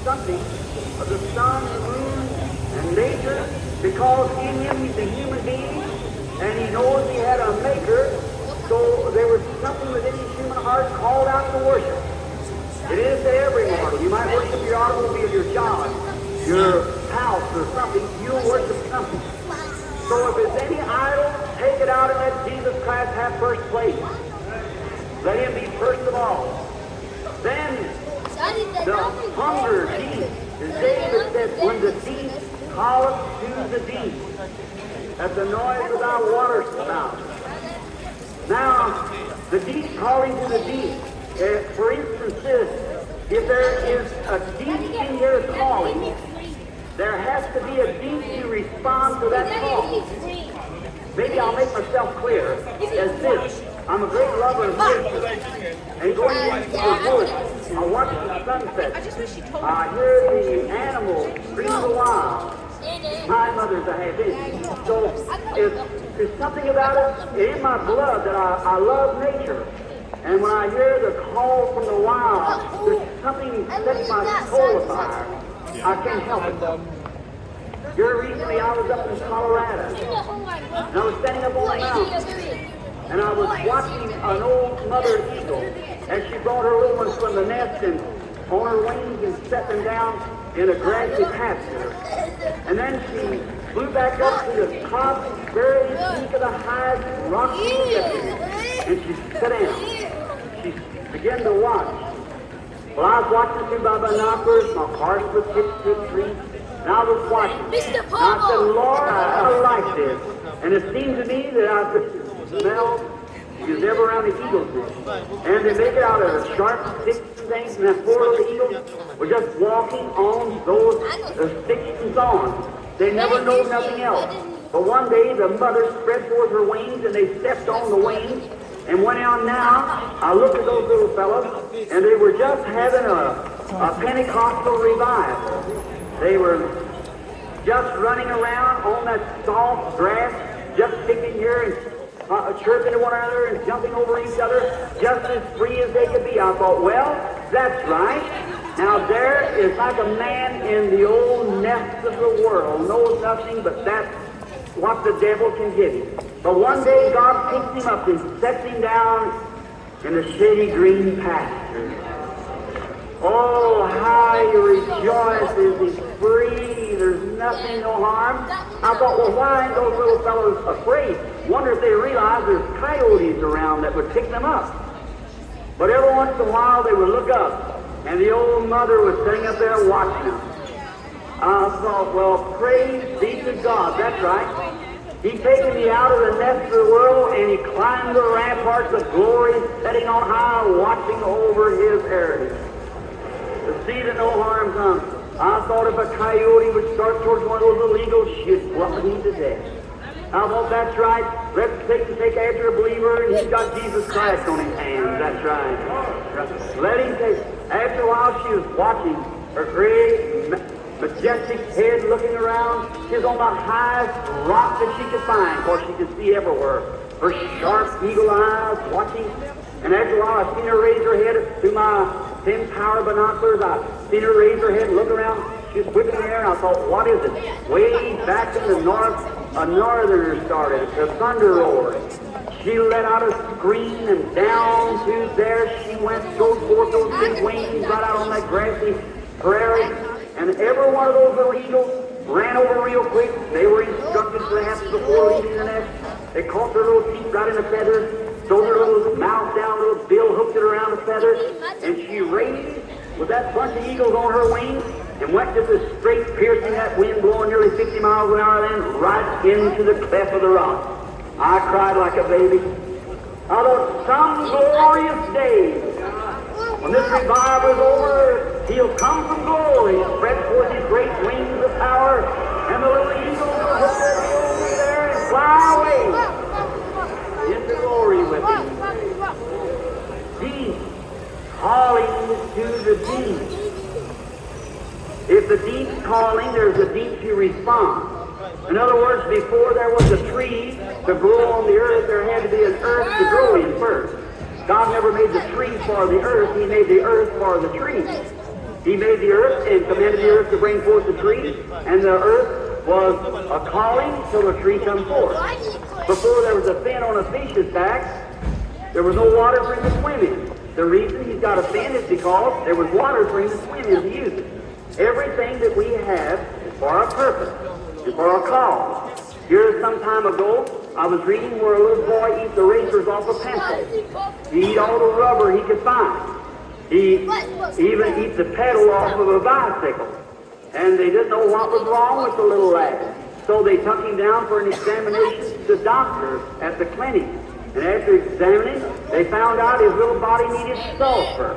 something of the sun, the moon, and nature, because in him he's a human being, and he knows he had a maker, so there was something within his human heart called out to worship. It is to every mortal. You might worship your automobile, your job, your house, or something. You'll worship something. So if there's any idol, take it out and let Jesus Christ have first place. Let him be first of all. Then the hunger deep. As David said, when the deep calleth to the deep, at the noise of thy water spout. Now, the deep calling to the deep. For instance, if there is a deep in your calling, there has to be a deep to respond to that call. Maybe I'll make myself clear as this. I'm a great lover of nature. And going into the woods, I watch the sunset. I hear the animals scream the wild. My mother's a half-Indian. So there's something about it in my blood that I love nature. And when I hear the call from the wild, there's something that sets my soul afire. I can't help it. Here recently I was up in Colorado, and I was standing up on a mountain, and I was watching an old mother eagle as she brought her little ones from the nest and on her wings and set them down in a grassy pasture. And then she flew back up to the top, very peak of the highest rocky Mississippi, and she sat down. She began to watch. Well, I was watching through my binoculars, my heart was hitched to a tree, and I was watching. And I said, Lord, I like this. And it seemed to me that I could smell, because they were around the eagles did. And they make it out of sharp sticks and things, and that poor little eagles were just walking on those sticks and thorns. They never know nothing else. But one day the mother spread forth her wings, and they stepped on the wings, and went out. Now, I looked at those little fellows, and they were just having a Pentecostal revival. They were just running around on that soft grass, just sticking here and chirping to one another and jumping over each other, just as free as they could be. I thought, well, that's right. Now there is like a man in the old nest of the world, knows nothing but that's what the devil can give him. But one day God picks him up and sets him down in the shady green pasture. Oh, how he rejoices, he's free, there's nothing, no harm. I thought, well, why ain't those little fellows afraid? Wonder if they realize there's coyotes around that would pick them up. But every once in a while they would look up, and the old mother was sitting up there watching them. I thought, well, praise be to God, that's right. He's taken me out of the nest of the world, and he climbed the ramparts of glory, sitting on high, watching over his heritage. To see that no harm comes. I thought if a coyote would start towards one of those little eagles, she'd bluff him to death. I thought, that's right. Let Satan take after a believer, and he's got Jesus Christ on his hands. That's right. Let him take. After a while, she was watching her great, majestic head looking around. She was on the highest rock that she could find, because she could see everywhere. Her sharp eagle eyes watching. And after a while, I seen her raise her head through my 10-power binoculars. I seen her raise her head and look around. She was whipping the air, and I thought, what is it? Way back in the north, a northerner started. The thunder roared. She let out a scream, and down through there she went, goes forth those big wings right out on that grassy prairie. And every one of those little eagles ran over real quick. They were instructed perhaps before leaving the nest. They caught their little teeth right in the feathers, threw their little mouth down, little bill hooked it around the feather, and she raised with that bunch of eagles on her wings and went just as straight, piercing that wind blowing nearly 50 miles an hour, then right into the cleft of the rock. I cried like a baby. I thought, some glorious day, when this revival is over, he'll come from glory, spread forth his great wings of power, and the little eagles will hook their bill over there and fly away into glory with him. Deep, calling to the deep. If the deep's calling, there's a deep to respond. In other words, before there was a tree to grow on the earth, there had to be an earth to grow in first. God never made the tree for the earth, he made the earth for the tree. He made the earth and commanded the earth to bring forth the tree, and the earth was a calling till the tree come forth. Before there was a fin on a fish's back, there was no water for him to swim in. The reason he's got a fin is because there was water for him to swim in to use it. Everything that we have is for a purpose, is for a cause. Here some time ago, I was reading where a little boy eats the racers off a pencil. He eat all the rubber he could find. He even eats the pedal off of a bicycle. And they didn't know what was wrong with the little lad. So they took him down for an examination to the doctor at the clinic. And after examining, they found out his little body needed sulfur.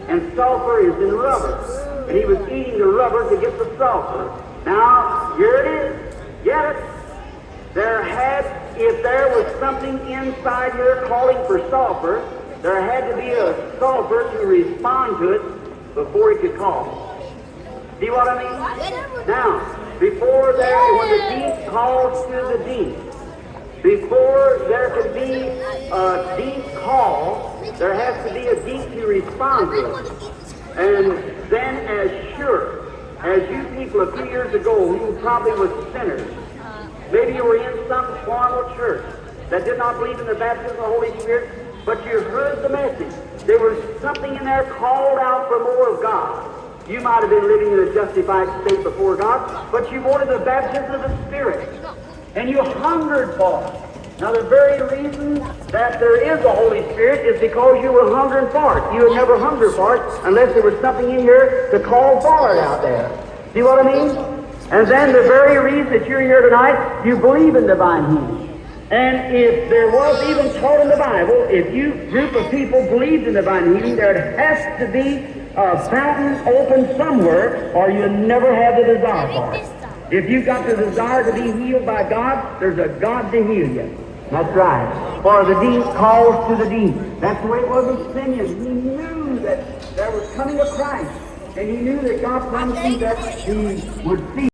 And sulfur is in rubber. And he was eating the rubber to get the sulfur. Now, here it is. Get it? If there was something inside here calling for sulfur, there had to be a sulfur to respond to it before it could call. See what I mean? Now, before there, when the deep calls to the deep, before there could be a deep call, there has to be a deep to respond to it. And then as sure as you people a few years ago who probably was sinners, maybe you were in some formal church that did not believe in the baptism of the Holy Spirit, but you heard the message. There was something in there called out for more of God. You might have been living in a justified state before God, but you wanted the baptism of the Spirit. And you hungered for it. Now the very reason that there is a Holy Spirit is because you were hungering for it. You would never hunger for it unless there was something in here to call for it out there. See what I mean? And then the very reason that you're here tonight, you believe in divine healing. And if there was even taught in the Bible, if you group of people believed in divine healing, there has to be a fountain open somewhere, or you never have the desire for it. If you've got the desire to be healed by God, there's a God to heal you. That's right. For the deep calls to the deep. That's the way it was with Simeon. He knew that there was coming a Christ, and he knew that God promised him that he would see